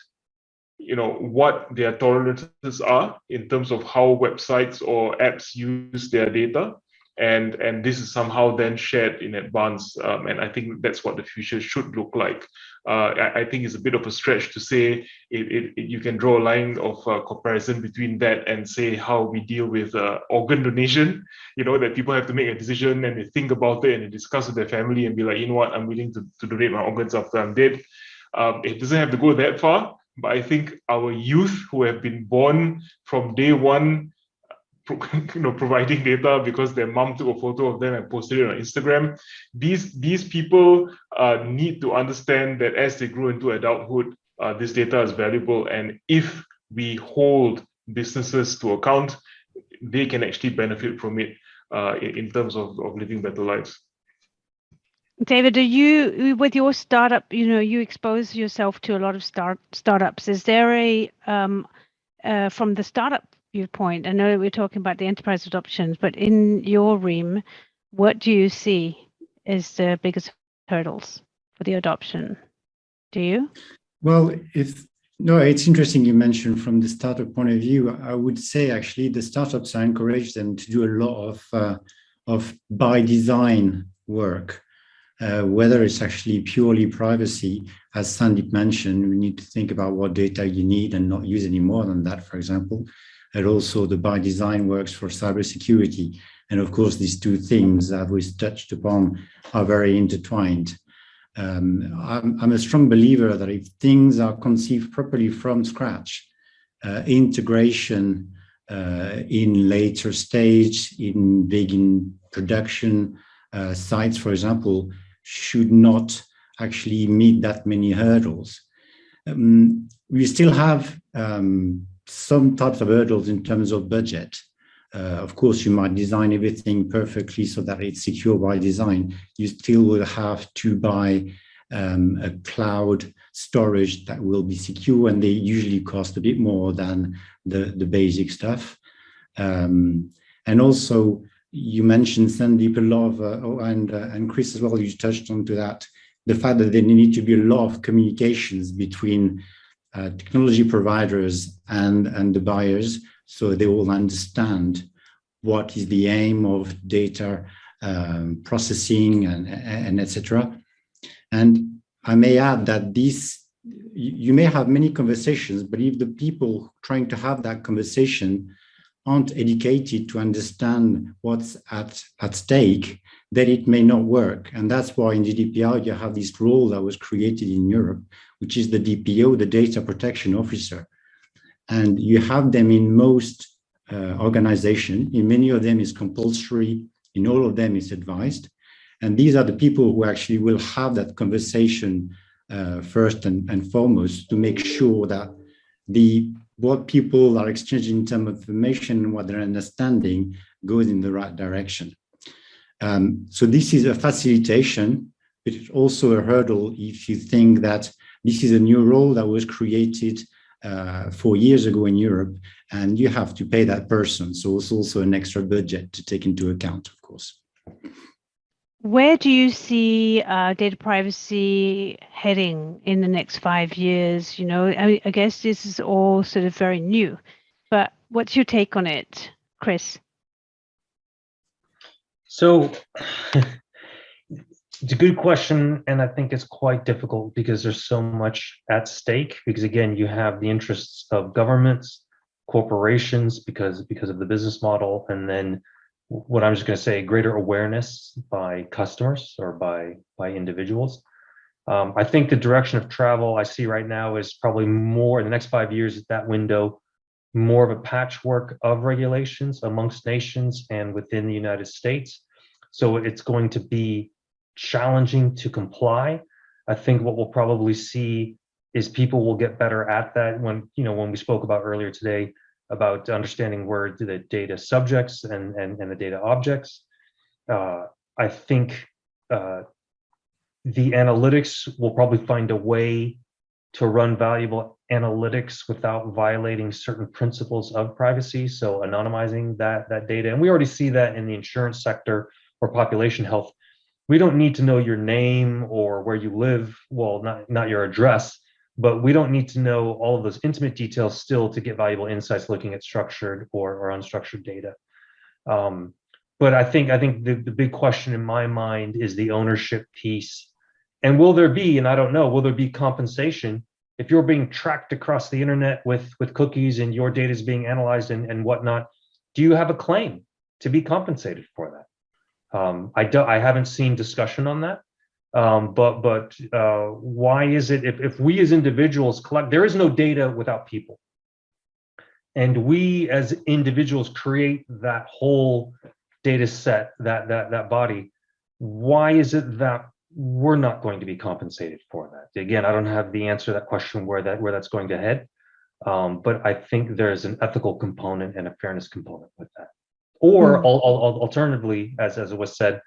what their tolerances are in terms of how websites or apps use their data. And this is somehow then shared in advance. And I think that's what the future should look like. I think it's a bit of a stretch to say you can draw a line of comparison between that and say how we deal with organ donation, that people have to make a decision and they think about it and they discuss with their family and be like, you know what, I'm willing to donate my organs after I'm dead. It doesn't have to go that far, but I think our youth who have been born from day one, providing data because their mom took a photo of them and posted it on Instagram. These people need to understand that as they grow into adulthood, this data is valuable, and if we hold businesses to account, they can actually benefit from it in terms of living better lives. David, are you, with your startup, you expose yourself to a lot of startups. Is there a, from the startup viewpoint, I know we're talking about the enterprise adoptions, but in your realm, what do you see as the biggest hurdles for the adoption? Do you? Well, no, it's interesting you mentioned from the startup point of view. I would say actually the startups, I encourage them to do a lot of by design work. Whether it's actually purely privacy, as Sandeep mentioned, we need to think about what data you need and not use any more than that, for example. And also the by design works for cybersecurity. And of course, these two things that we touched upon are very intertwined. I'm a strong believer that if things are conceived properly from scratch, integration in later stage, in big in production sites, for example, should not actually meet that many hurdles. We still have some types of hurdles in terms of budget. Of course, you might design everything perfectly so that it's secure by design. You still will have to buy a cloud storage that will be secure, and they usually cost a bit more than the basic stuff. And also, you mentioned, Sandeep, a lot of, and Chris as well, you touched onto that, the fact that there need to be a lot of communications between technology providers and the buyers, so they all understand what is the aim of data processing and etc. And I may add that you may have many conversations, but if the people trying to have that conversation aren't educated to understand what's at stake, then it may not work. And that's why in GDPR, you have this role that was created in Europe, which is the DPO, the Data Protection Officer. And you have them in most organizations. In many of them, it's compulsory. In all of them, it's advised. And these are the people who actually will have that conversation first and foremost to make sure that what people are exchanging in terms of information and what they're understanding goes in the right direction. So this is a facilitation, but it's also a hurdle if you think that this is a new role that was created 4 years ago in Europe, and you have to pay that person. So it's also an extra budget to take into account, of course. Where do you see data privacy heading in the next 5 years? I guess this is all sort of very new, but what's your take on it, Chris? So it's a good question, and I think it's quite difficult because there's so much at stake. Because again, you have the interests of governments, corporations, because of the business model, and then what I'm just going to say, greater awareness by customers or by individuals. I think the direction of travel I see right now is probably more in the next 5 years, that window, more of a patchwork of regulations amongst nations and within the United States. So it's going to be challenging to comply. I think what we'll probably see is people will get better at that when we spoke about earlier today, about understanding where the data subjects and the data objects. I think the analytics will probably find a way to run valuable analytics without violating certain principles of privacy, so anonymizing that data. And we already see that in the insurance sector or population health. We don't need to know your name or where you live, well, not your address, but we don't need to know all of those intimate details still to get valuable insights looking at structured or unstructured data. But I think the big question in my mind is the ownership piece. And will there be, and I don't know, will there be compensation if you're being tracked across the internet with cookies and your data is being analyzed and whatnot? Do you have a claim to be compensated for that? I haven't seen discussion on that. But why is it if we as individuals collect, there is no data without people. And we as individuals create that whole data set, that body. Why is it that we're not going to be compensated for that? Again, I don't have the answer to that question where that's going to head. But I think there's an ethical component and a fairness component with that. Or alternatively, as it was said,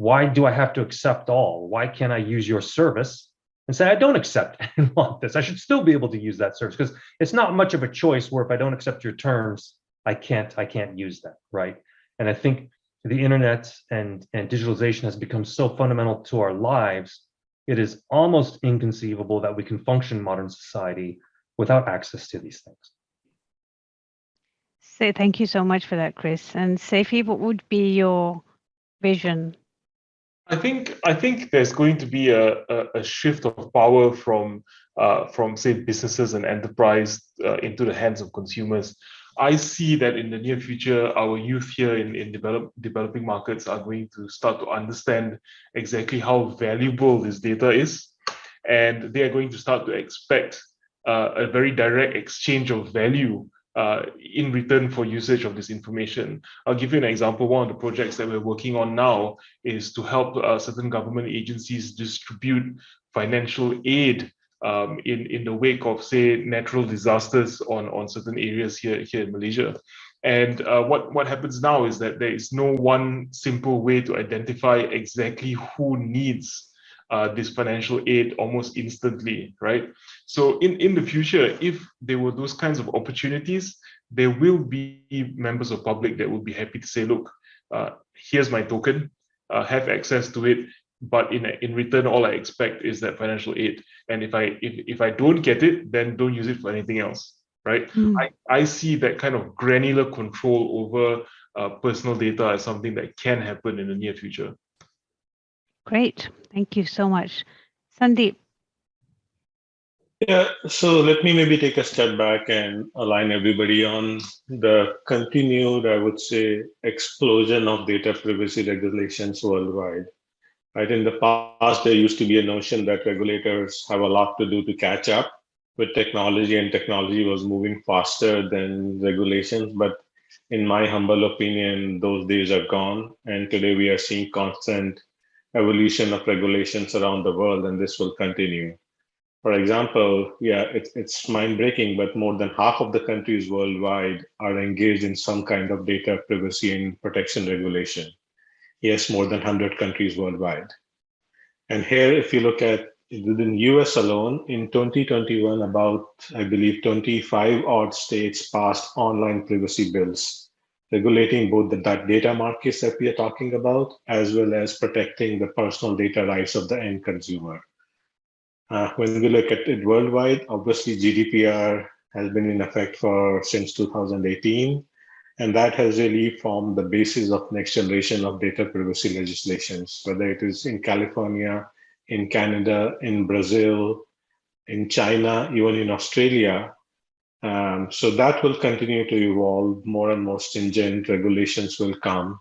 Why do I have to accept all? Why can't I use your service and say, I don't accept and want this? I should still be able to use that service, because it's not much of a choice where if I don't accept your terms, I can't use that, right? And I think the internet and digitalization has become so fundamental to our lives, it is almost inconceivable that we can function in modern society without access to these things. So thank you so much for that, Chris. And Saify, what would be your vision? I think there's going to be a shift of power from say businesses and enterprise into the hands of consumers. I see that in the near future, our youth here in developing markets are going to start to understand exactly how valuable this data is, and they are going to start to expect a very direct exchange of value in return for usage of this information. I'll give you an example. One of the projects that we're working on now is to help certain government agencies distribute financial aid in the wake of, say, natural disasters on certain areas here in Malaysia. And what happens now is that there is no one simple way to identify exactly who needs this financial aid almost instantly, right? So in the future, if there were those kinds of opportunities, there will be members of public that will be happy to say, look, here's my token, have access to it, but in return, all I expect is that financial aid. And if I don't get it, then don't use it for anything else, right? I see that kind of granular control over personal data as something that can happen in the near future. Great. Thank you so much. Sandeep. Yeah, so let me maybe take a step back and align everybody on the continued, I would say, explosion of data privacy regulations worldwide. Right, in the past, there used to be a notion that regulators have a lot to do to catch up with technology, and technology was moving faster than regulations. But in my humble opinion, those days are gone. And today we are seeing constant evolution of regulations around the world, and this will continue. For example, yeah, it's mind-breaking, but more than half of the countries worldwide are engaged in some kind of data privacy and protection regulation. Yes, more than 100 countries worldwide. And here, if you look at within US alone, in 2021, about, I believe, 25 odd states passed online privacy bills, regulating both the data markets that we are talking about, as well as protecting the personal data rights of the end consumer. When we look at it worldwide, obviously GDPR has been in effect since 2018, and that has really formed the basis of next generation of data privacy legislations, whether it is in California, in Canada, in Brazil, in China, even in Australia. So that will continue to evolve. More and more stringent regulations will come.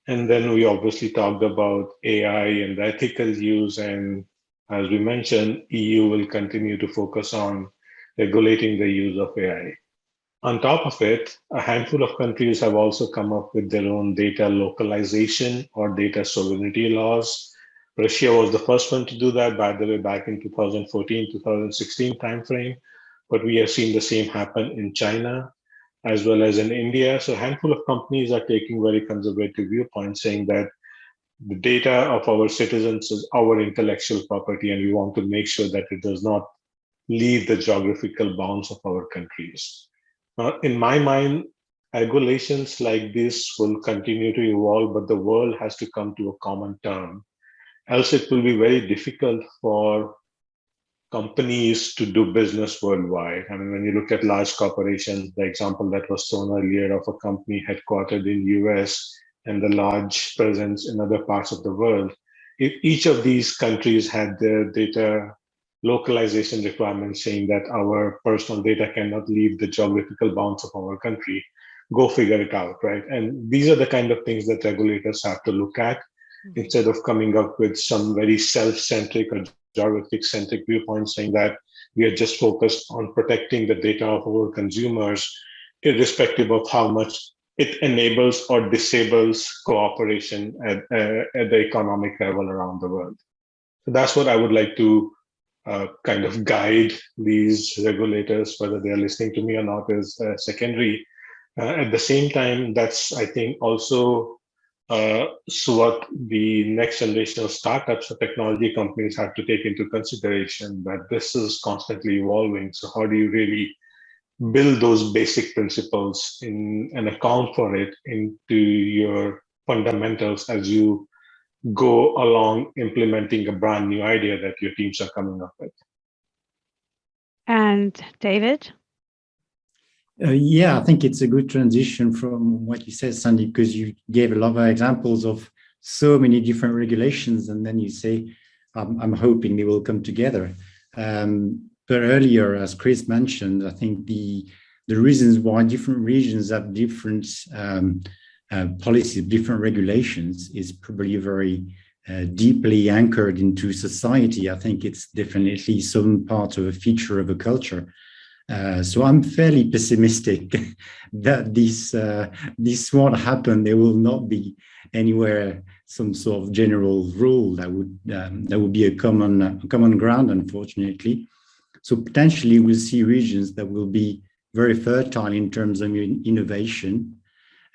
And then we obviously talked about AI and the ethical use, and as we mentioned, EU will continue to focus on regulating the use of AI. On top of it, a handful of countries have also come up with their own data localization or data sovereignty laws. Russia was the first one to do that, by the way, back in 2014, 2016 timeframe. But we have seen the same happen in China as well as in India. So a handful of companies are taking very conservative viewpoints, saying that the data of our citizens is our intellectual property, and we want to make sure that it does not leave the geographical bounds of our countries. In my mind, regulations like this will continue to evolve, but the world has to come to a common term. Else it will be very difficult for companies to do business worldwide. I mean, when you look at large corporations, the example that was shown earlier of a company headquartered in US and the large presence in other parts of the world, if each of these countries had their data localization requirements saying that our personal data cannot leave the geographical bounds of our country, go figure it out, right? And these are the kind of things that regulators have to look at instead of coming up with some very self-centric or geographic-centric viewpoints saying that we are just focused on protecting the data of our consumers, irrespective of how much it enables or disables cooperation at the economic level around the world. So that's what I would like to kind of guide these regulators, whether they are listening to me or not is secondary. At the same time, that's, I think, also So what the next generation of startups or technology companies have to take into consideration that this is constantly evolving. So how do you really build those basic principles in and account for it into your fundamentals as you go along implementing a brand new idea that your teams are coming up with? And David? Yeah, I think it's a good transition from what you said, Sandeep, because you gave a lot of examples of so many different regulations, and then you say, I'm hoping they will come together. But earlier, as Chris mentioned, I think the reasons why different regions have different policies, different regulations, is probably very deeply anchored into society. I think it's definitely some part of a feature of a culture. So I'm fairly pessimistic that this won't happen. There will not be anywhere some sort of general rule that would be a common ground, unfortunately. So potentially we'll see regions that will be very fertile in terms of innovation,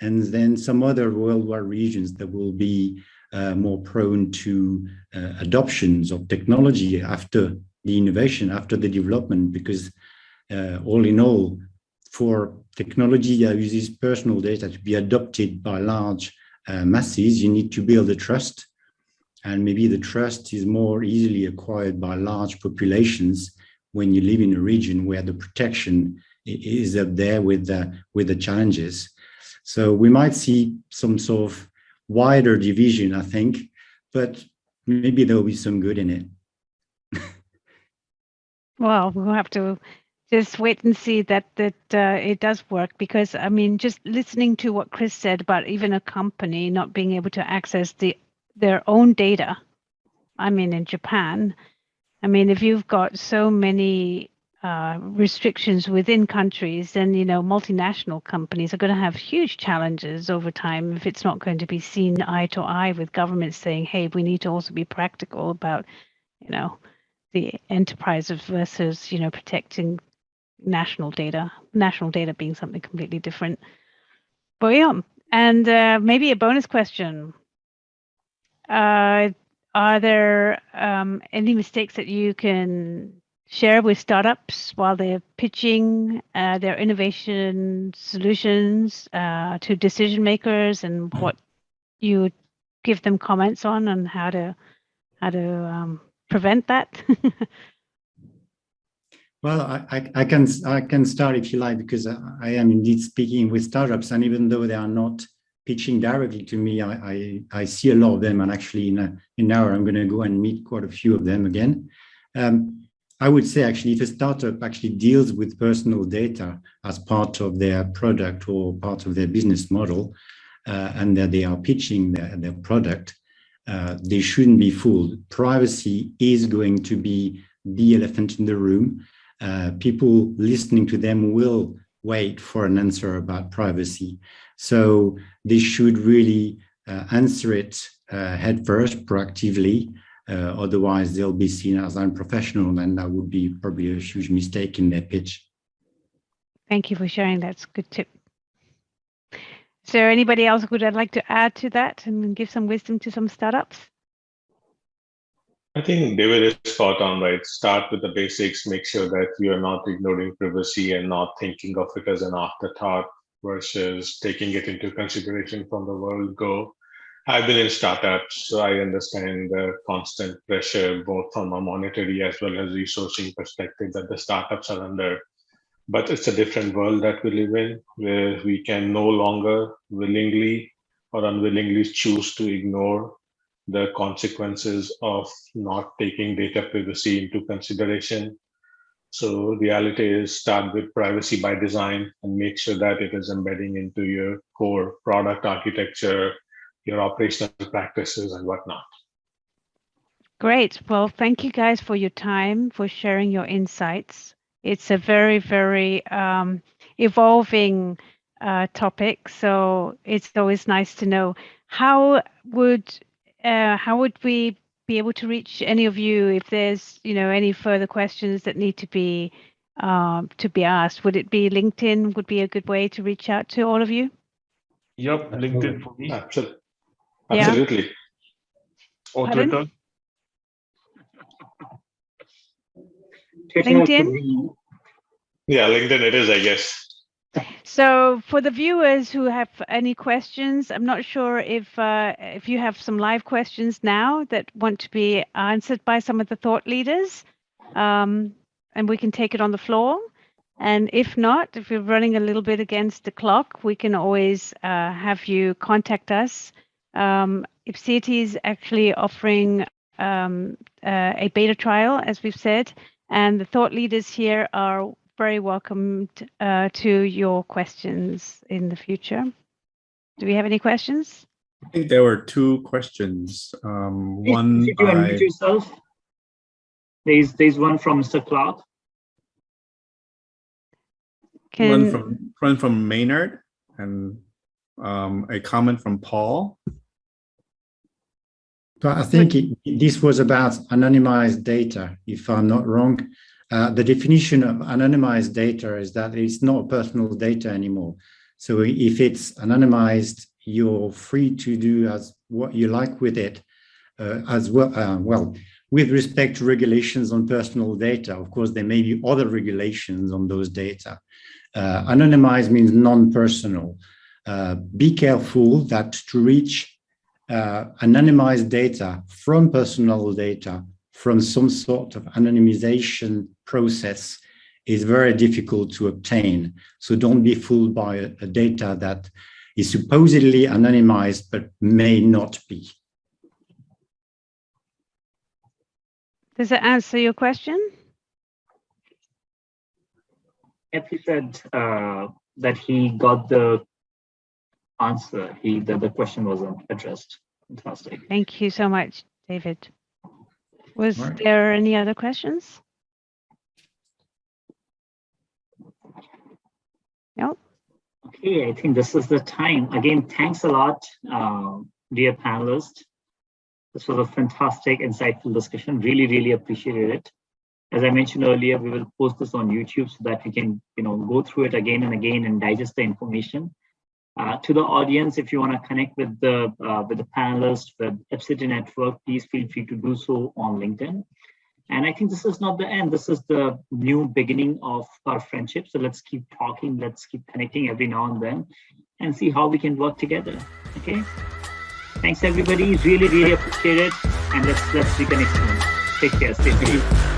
and then some other worldwide regions that will be more prone to adoptions of technology after the innovation, after the development, because all in all, for technology that uses personal data to be adopted by large masses, you need to build a trust. And maybe the trust is more easily acquired by large populations when you live in a region where the protection is up there with the challenges. So we might see some sort of wider division, I think, but maybe there will be some good in it. Well, we'll have to just wait and see that it does work, because I mean, just listening to what Chris said about even a company not being able to access their own data. I mean, in Japan, I mean, if you've got so many restrictions within countries, then multinational companies are going to have huge challenges over time if it's not going to be seen eye to eye with governments saying, "Hey, we need to also be practical about, the enterprise versus protecting national data being something completely different." But yeah, and maybe a bonus question. Are there any mistakes that you can share with startups while they're pitching their innovation solutions to decision makers, and what you give them comments on and how to prevent that? Well, I can start if you like, because I am indeed speaking with startups, and even though they are not pitching directly to me, I see a lot of them, and actually in an hour I'm going to go and meet quite a few of them again. I would say actually, if a startup actually deals with personal data as part of their product or part of their business model, and that they are pitching their product, they shouldn't be fooled. Privacy is going to be the elephant in the room. People listening to them will wait for an answer about privacy. So they should really answer it head first, proactively. Otherwise, they'll be seen as unprofessional, and that would be probably a huge mistake in their pitch. Thank you for sharing. That's a good tip. Is there anybody else who would like to add to that and give some wisdom to some startups? I think David is spot on, right? Start with the basics, make sure that you are not ignoring privacy and not thinking of it as an afterthought versus taking it into consideration from the word go. I've been in startups, so I understand the constant pressure, both from a monetary as well as resourcing perspective, that the startups are under. But it's a different world that we live in, where we can no longer willingly or unwillingly choose to ignore the consequences of not taking data privacy into consideration. So the reality is, start with privacy by design and make sure that it is embedding into your core product architecture, your operational practices and whatnot. Great. Well, thank you guys for your time, for sharing your insights. It's a very, very evolving topic. So it's always nice to know how would we be able to reach any of you if there's any further questions that need to be asked. Would it be LinkedIn would be a good way to reach out to all of you? Yep, LinkedIn for me. Absolutely. Yeah. Absolutely. Or Pardon? Twitter. LinkedIn? Yeah, LinkedIn it is, I guess. So for the viewers who have any questions, I'm not sure if you have some live questions now that want to be answered by some of the thought leaders, and we can take it on the floor. And if not, if you're running a little bit against the clock, we can always have you contact us. Ipseity is actually offering a beta trial, as we've said, and the thought leaders here are very welcome to your questions in the future. Do we have any questions? I think there were two questions. One If you unmute yourself, there's one from Mr. Clark. One from Maynard, and a comment from Paul. So I think this was about anonymized data, if I'm not wrong. The definition of anonymized data is that it's not personal data anymore. So if it's anonymized, you're free to do as what you like with it, as well. Well, with respect to regulations on personal data, of course, there may be other regulations on those data. Anonymized means non-personal. Be careful that to reach anonymized data from personal data from some sort of anonymization process is very difficult to obtain. So don't be fooled by a data that is supposedly anonymized but may not be. Does that answer your question? If he said that he got the answer, the question wasn't addressed. Fantastic. Thank you so much, David. Was there any other questions? No. Okay, I think this is the time. Again, thanks a lot, dear panelists. This was a fantastic, insightful discussion. Really, really appreciated it. As I mentioned earlier, we will post this on YouTube so that we can, go through it again and again and digest the information. To the audience, if you want to connect with the panelists, with Ipseity Network, please feel free to do so on LinkedIn. And I think this is not the end. This is the new beginning of our friendship. So let's keep talking. Let's keep connecting every now and then and see how we can work together. Okay. Thanks, everybody. Really, really appreciate it. And let's reconnect soon. Take care. Stay safe.